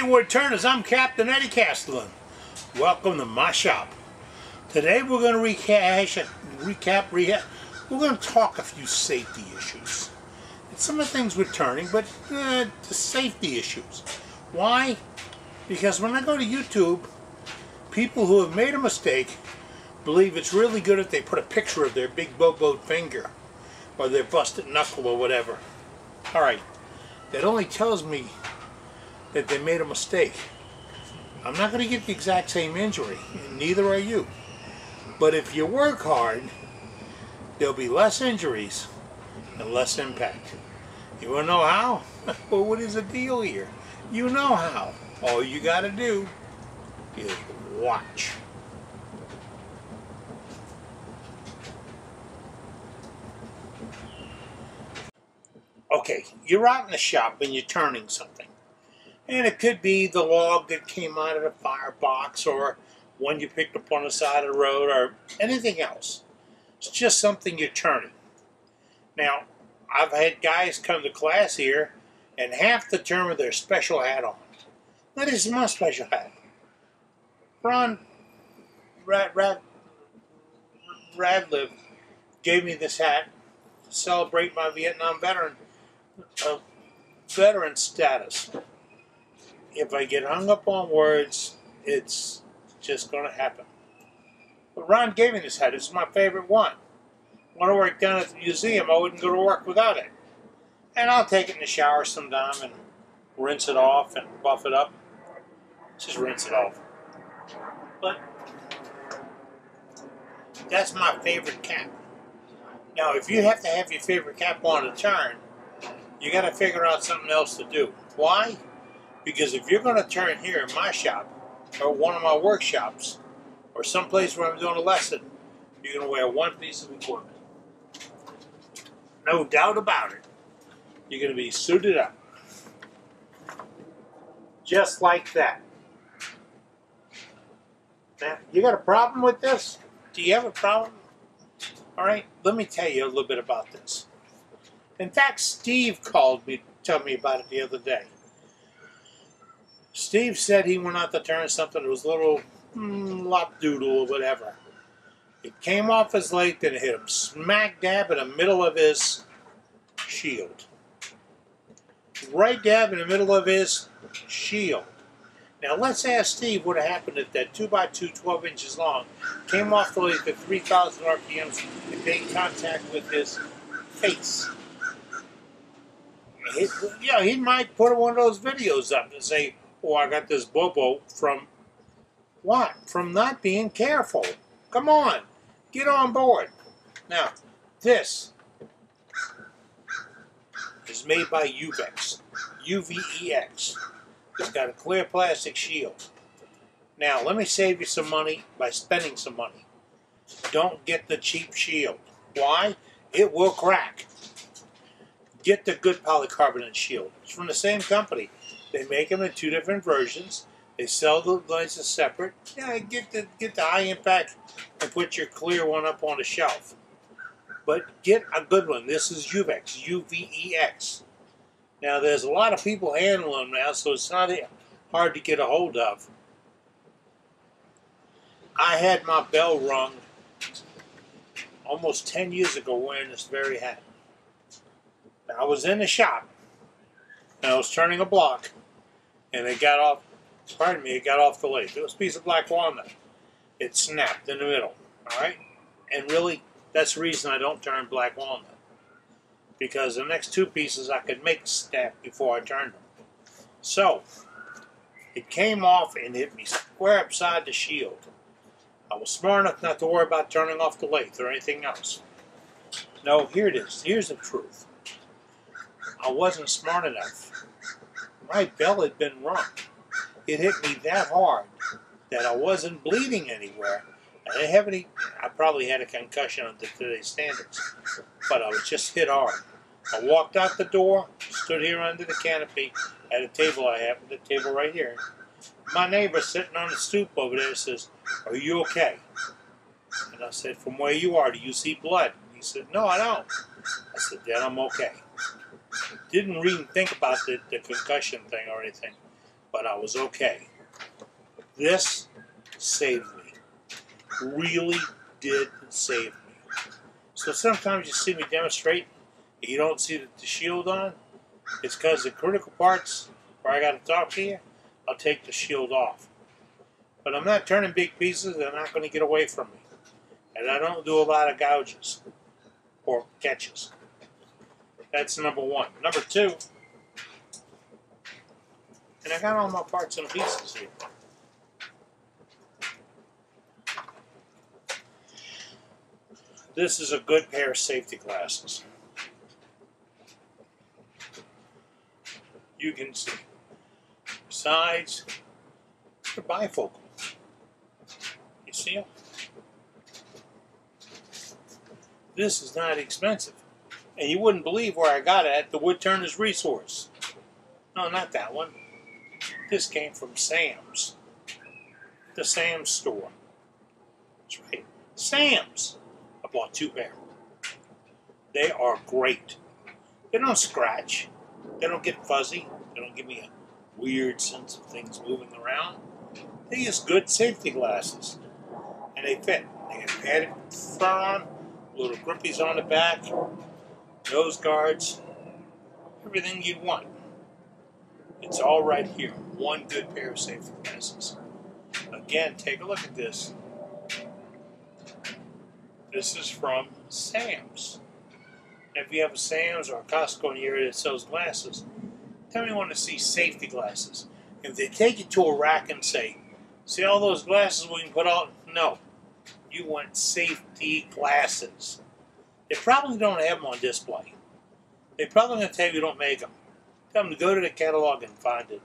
Hey Woodturners, I'm Captain Eddie Castellan. Welcome to my shop. Today we're going to we're going to talk a few safety issues. It's some of the things with turning, but the safety issues. Why? Because when I go to YouTube, people who have made a mistake believe it's really good if they put a picture of their big bobo finger or their busted knuckle or whatever. Alright, that only tells me that they made a mistake. I'm not going to get the exact same injury, and neither are you. But if you work hard, there'll be less injuries and less impact. You want to know how? Well, what is the deal here? You know how. All you got to do is watch. Okay, you're out in the shop and you're turning something. And it could be the log that came out of the firebox, or one you picked up on the side of the road, or anything else. It's just something you're turning. Now, I've had guys come to class here and have to turn with their special hat on. Now, this is my special hat. Ron Radliff gave me this hat to celebrate my Vietnam veteran status. If I get hung up on words, it's just going to happen. But Ron gave me this hat. It's my favorite one. When I worked down at the museum, I wouldn't go to work without it. And I'll take it in the shower sometime and rinse it off and buff it up. Just rinse it off. But that's my favorite cap. Now, if you have to have your favorite cap on to turn, you got to figure out something else to do. Why? Because if you're going to turn here in my shop, or one of my workshops, or someplace where I'm doing a lesson, you're going to wear one piece of equipment. No doubt about it. You're going to be suited up. Just like that. Now, you got a problem with this? Do you have a problem? All right, let me tell you a little bit about this. In fact, Steve called me to tell me about it the other day. Steve said he went out to turn something that was a little lop-doodle or whatever. It came off his lathe and it hit him smack dab in the middle of his shield. Right dab in the middle of his shield. Now let's ask Steve what happened if that 2x2, 12 inches long, came off the lathe at 3,000 RPMs and made contact with his face. He might put one of those videos up and say, oh, I got this bobo from what? From not being careful. Come on, get on board. Now, this is made by Uvex, UVEX. It's got a clear plastic shield. Now, let me save you some money by spending some money. Don't get the cheap shield. Why? It will crack. Get the good polycarbonate shield. It's from the same company. They make them in two different versions. They sell the lenses separate. Yeah, get the high impact and put your clear one up on the shelf. But get a good one. This is Uvex, UVEX. Now, there's a lot of people handling them now, so it's not hard to get a hold of. I had my bell rung almost 10 years ago wearing this very hat. Now, I was in the shop, and I was turning a block, and it got off, it got off the lathe. It was a piece of black walnut. It snapped in the middle, all right? And really, that's the reason I don't turn black walnut. Because the next two pieces I could make snap before I turned them. So, it came off and hit me square upside the shield. I was smart enough not to worry about turning off the lathe or anything else. No, here it is. Here's the truth. I wasn't smart enough. My bell had been rung. It hit me that hard that I wasn't bleeding anywhere. I didn't have any. I probably had a concussion under today's standards, but I was just hit hard. I walked out the door, stood here under the canopy at a table I have, the table right here. My neighbor sitting on the stoop over there says, "Are you okay?" And I said, "From where you are, do you see blood?" And he said, "No, I don't." I said, "Then I'm okay." Didn't even think about the concussion thing or anything. but I was okay. This saved me. Really did save me. So sometimes you see me demonstrate and you don't see the shield on. It's because the critical parts where I got to talk to you, I'll take the shield off. But I'm not turning big pieces. They're not going to get away from me. And I don't do a lot of gouges or catches. That's number one. Number two, and I got all my parts and pieces here. This is a good pair of safety glasses. You can see. Besides, they're bifocal. You see them? This is not expensive. And you wouldn't believe where I got it at the Woodturners Resource. No, not that one. This came from Sam's. The Sam's store. That's right. Sam's. I bought 2 pair. They are great. They don't scratch. They don't get fuzzy. They don't give me a weird sense of things moving around. They use good safety glasses. And they fit. They get padded front on, little grippies on the back, nose guards, everything you'd want. It's all right here. One good pair of safety glasses. Again, take a look at this. This is from Sam's. If you have a Sam's or a Costco in the area that sells glasses, tell me you want to see safety glasses. If they take you to a rack and say, see all those glasses we can put out? No. You want safety glasses. They probably don't have them on display. They're probably going to tell you don't make them. Tell them to go to the catalog and find it.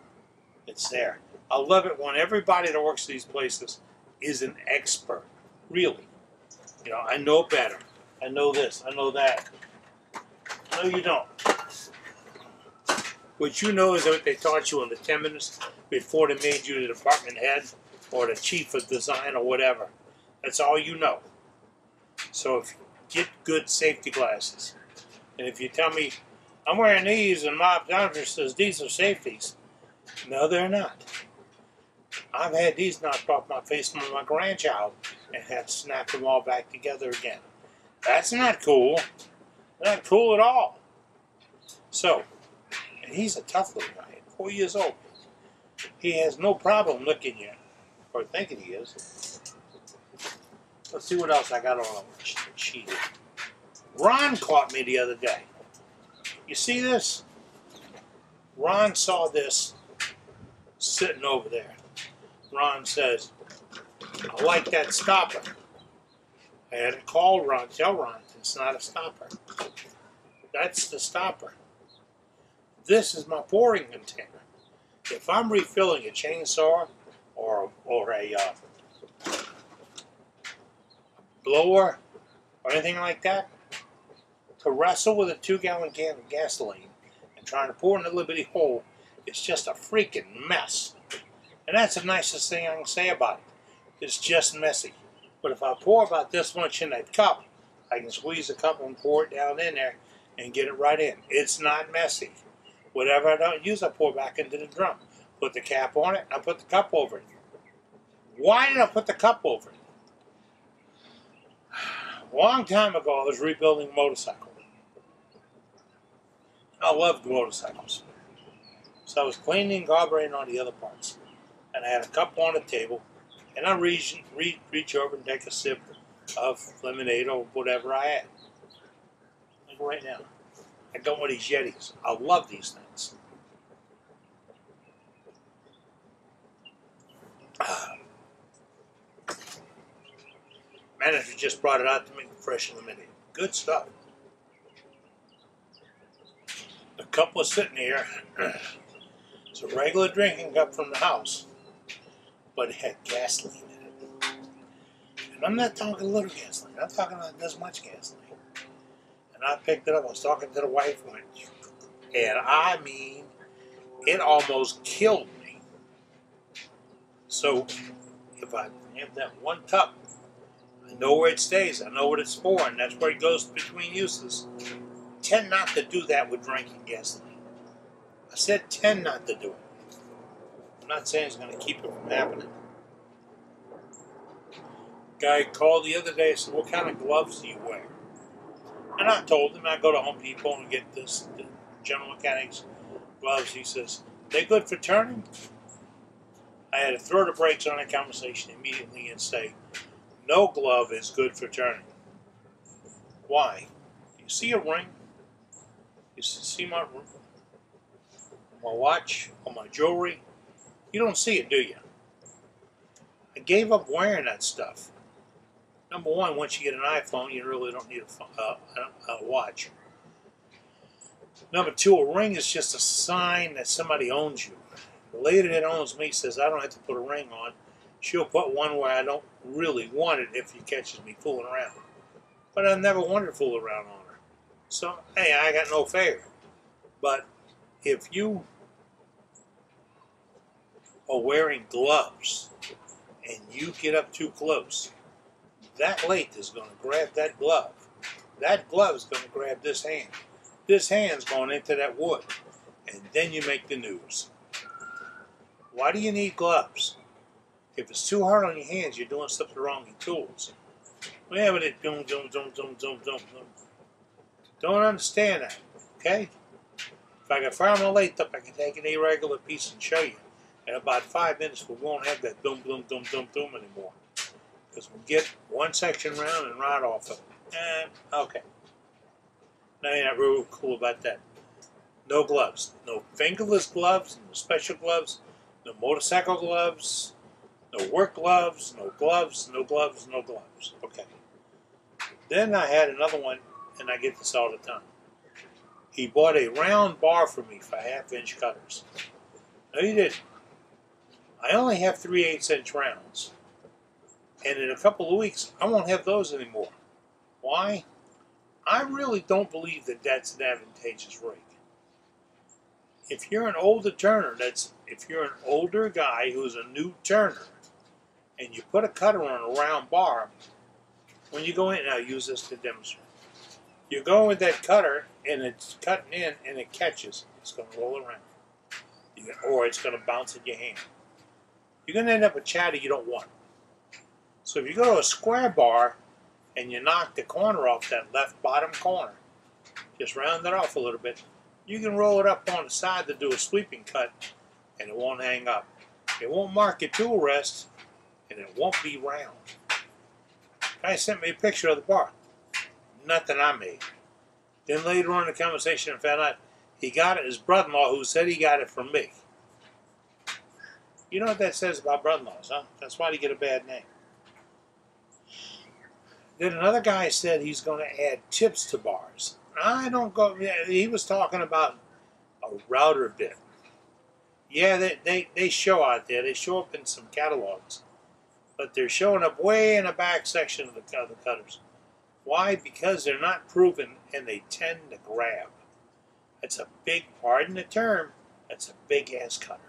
It's there. I love it when everybody that works at these places is an expert. Really. You know, I know better. I know this. I know that. No, you don't. What you know is what they taught you in the 10 minutes before they made you the department head or the chief of design or whatever. That's all you know. So if you get good safety glasses, and if you tell me, I'm wearing these and my optometrist says these are safeties. No, they're not. I've had these knocked off my face from my grandchild and had to snap them all back together again. That's not cool. Not cool at all. So, and he's a tough little guy, 4 years old. He has no problem looking at, or thinking he is. Let's see what else I got on the sheet. Ron caught me the other day. You see this? Ron saw this sitting over there. Ron says, I like that stopper. I had to call Ron, tell Ron it's not a stopper. That's the stopper. This is my pouring container. If I'm refilling a chainsaw or a blower or anything like that, to wrestle with a 2-gallon can of gasoline and trying to pour in a little bitty hole, it's just a freaking mess. And that's the nicest thing I can say about it. It's just messy. But if I pour about this much in that cup, I can squeeze the cup and pour it down in there and get it right in. It's not messy. Whatever I don't use, I pour back into the drum. Put the cap on it, I put the cup over it. Why did I put the cup over it? A long time ago, I was rebuilding a motorcycle. I loved motorcycles. So I was cleaning and carbureting on the other parts. And I had a cup on the table, and I reach over and take a sip of lemonade or whatever I had. Like right now. I got one of these Yetis. I love these things. Manager just brought it out to me, fresh lemonade. Good stuff. The cup was sitting here. It's a regular drinking cup from the house, but it had gasoline in it. And I'm not talking a little gasoline. I'm talking about this much gasoline. And I picked it up. I was talking to the wife, and I mean, it almost killed me. So, if I have that one cup, I know where it stays. I know what it's for, and that's where it goes between uses. Tend not to do that with drinking gasoline. I said tend not to do it. I'm not saying it's going to keep it from happening. Guy called the other day and said, "What kind of gloves do you wear?" And I told him I go to Home Depot and get the General Mechanics gloves. He says, "They good for turning?" I had to throw the brakes on that conversation immediately and say, "No glove is good for turning." Why? You see a ring? You see my watch or my jewelry? You don't see it, do you? I gave up wearing that stuff. Number one, once you get an iPhone, you really don't need a watch. Number two, a ring is just a sign that somebody owns you. The lady that owns me says I don't have to put a ring on. She'll put one where I don't really want it if she catches me fooling around. But I've never wanted to fool around on her. So, hey, I got no fear. But if you are wearing gloves and you get up too close, that lathe is going to grab that glove. That glove is going to grab this hand. This hand's going into that wood. And then you make the news. Why do you need gloves? If it's too hard on your hands, you're doing something wrong with your tools. Yeah, but it don't understand that, okay? If I can fire my lathe up, I can take an irregular piece and show you. In about 5 minutes, we won't have that doom anymore. Because we'll get one section round and right off of it. Okay. Now you're not real cool about that. No gloves. No fingerless gloves, no special gloves, no motorcycle gloves, no work gloves, no gloves, no gloves, no gloves. Okay. Then I had another one, and I get this all the time. He bought a round bar for me for 1/2-inch cutters. No, he didn't. I only have 3/8-inch rounds. And in a couple of weeks, I won't have those anymore. Why? I really don't believe that that's an advantageous rig. If you're an older turner, if you're an older guy who's a new turner, and you put a cutter on a round bar, when you go in, and I'll use this to demonstrate. You go with that cutter, and it's cutting in, and it catches. It's going to roll around. Or it's going to bounce in your hand. You're going to end up with chatter you don't want. So if you go to a square bar, and you knock the corner off that left bottom corner, just round it off a little bit, you can roll it up on the side to do a sweeping cut, and it won't hang up. It won't mark your tool rest, and it won't be round. Guy sent me a picture of the bar. Nothing I made. Then later on in the conversation, I found out he got it his brother-in-law, who said he got it from me. You know what that says about brother-in-laws, huh? That's why they get a bad name. Then another guy said he's going to add tips to bars. I don't go. He was talking about a router bit. Yeah, they show out there. They show up in some catalogs, but they're showing up way in the back section of the cutters. Why? Because they're not proven, and they tend to grab. That's a big, pardon the term, that's a big ass cutter.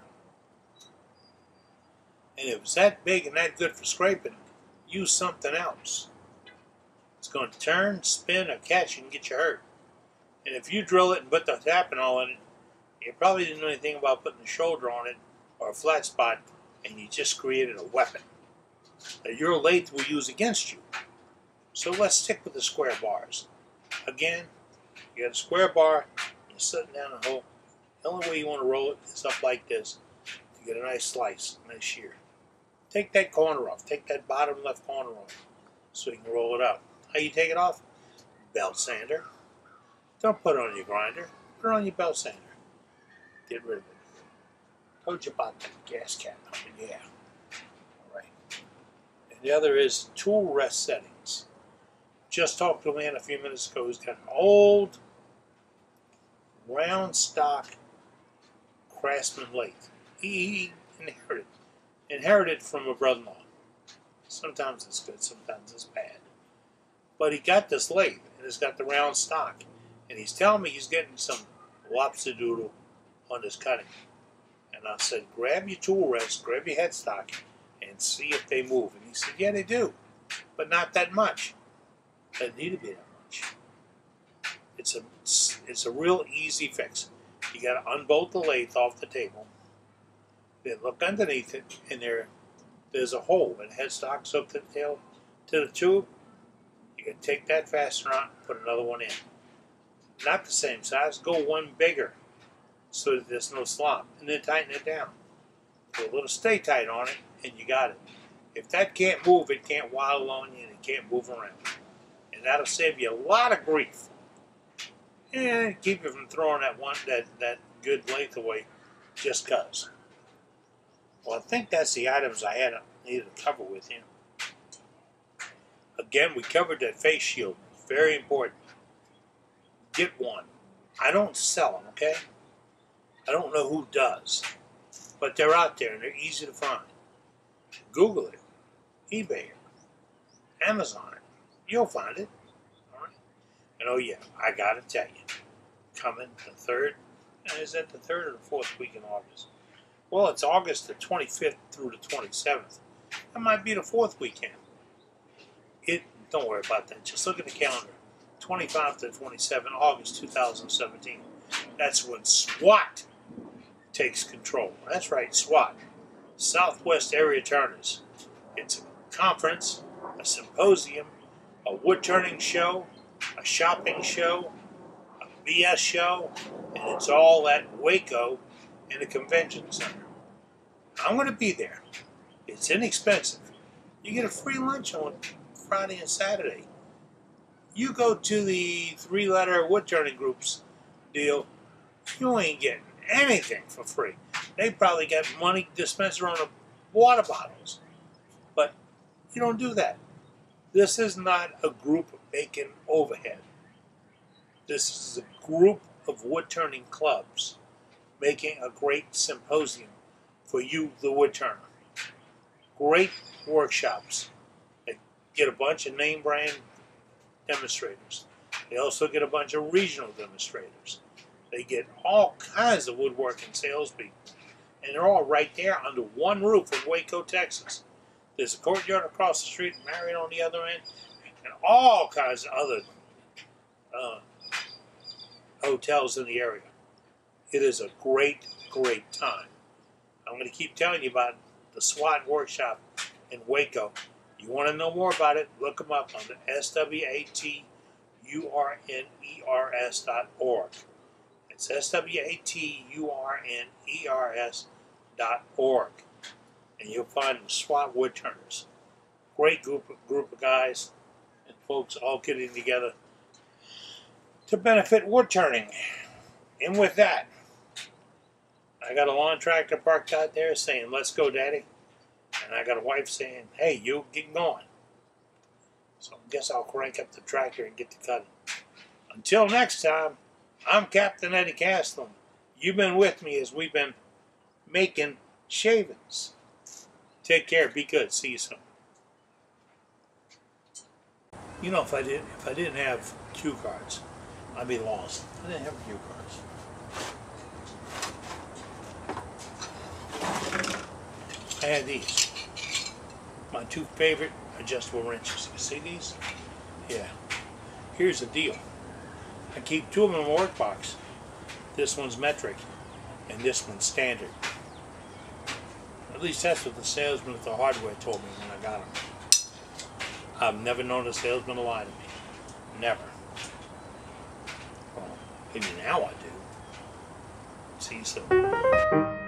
And if it's that big and that good for scraping, use something else. It's going to turn, spin, or catch and get you hurt. And if you drill it and put the tapenol in it, you probably didn't know anything about putting a shoulder on it or a flat spot, and you just created a weapon that your lathe will use against you. So let's stick with the square bars. Again, you got a square bar, you're sitting down a hole. The only way you want to roll it is up like this to get a nice slice, a nice shear. Take that corner off. Take that bottom left corner off so you can roll it out. How you take it off? Belt sander. Don't put it on your grinder. Put it on your belt sander. Get rid of it. Told you about that gas cap. Yeah. All right. And the other is tool rest settings. Just talked to a man a few minutes ago who's got an old round stock Craftsman lathe. He inherited from a brother-in-law. Sometimes it's good, sometimes it's bad. But he got this lathe, and it's got the round stock. And he's telling me he's getting some lobster doodle on his cutting. And I said, grab your tool rest, grab your headstock, and see if they move. And he said, yeah, they do, but not that much. Doesn't need to be that much. It's a real easy fix. You got to unbolt the lathe off the table, Then look underneath it, and there's a hole, and headstock's hooked to the tail to the tube. You can take that fastener out and put another one in. Not the same size, go one bigger so that there's no slop, and then tighten it down. Put a little stay tight on it, and you got it. If that can't move, it can't waddle on you, and it can't move around. And that'll save you a lot of grief. And keep you from throwing that good length away just cause. Well, I think that's the items I needed to cover with you. Again, we covered that face shield. Very important. Get one. I don't sell them, okay? I don't know who does. But they're out there and they're easy to find. Google it. eBay it. Amazon it. You'll find it. All right? And oh yeah, I gotta tell you. Coming the 3rd. Is that the 3rd or the 4th week in August? Well, it's August the 25th through the 27th. That might be the 4th weekend. Don't worry about that. Just look at the calendar. 25 to 27 August 2017. That's when SWAT takes control. That's right, SWAT. Southwest Area Turners. It's a conference, a symposium, a wood turning show, a shopping show, a BS show, and it's all at Waco in the convention center. I'm going to be there. It's inexpensive. You get a free lunch on Friday and Saturday. You go to the 3-letter wood turning groups deal, you ain't getting anything for free. They probably got money dispenser on the water bottles. But you don't do that. This is not a group making overhead. This is a group of wood turning clubs making a great symposium for you, the wood turner. Great workshops. They get a bunch of name brand demonstrators. They also get a bunch of regional demonstrators. They get all kinds of woodworking salespeople. And they're all right there under one roof in Waco, Texas. There's a Courtyard across the street, Marriott on the other end, and all kinds of other hotels in the area. It is a great, great time. I'm going to keep telling you about the SWAT workshop in Waco. You want to know more about it, look them up on the SWATURNERS.org. It's SWATURNERS.org. And you'll find the SWAT wood turners. Great group of guys and folks all getting together to benefit wood turning. And with that, I got a lawn tractor parked out there saying, "Let's go, Daddy." And I got a wife saying, "Hey, you get going." So I guess I'll crank up the tractor and get to cutting. Until next time, I'm Captain Eddie Castle. You've been with me as we've been making shavings. Take care. Be good. See you soon. You know, if I didn't have cue cards, I'd be lost. I didn't have cue cards. I had these. My 2 favorite adjustable wrenches. You see these? Yeah. Here's the deal. I keep 2 of them in my work box. This one's metric, and this one's standard. At least that's what the salesman at the hardware told me when I got them. I've never known a salesman to lie to me. Never. Well, maybe now I do. See you soon.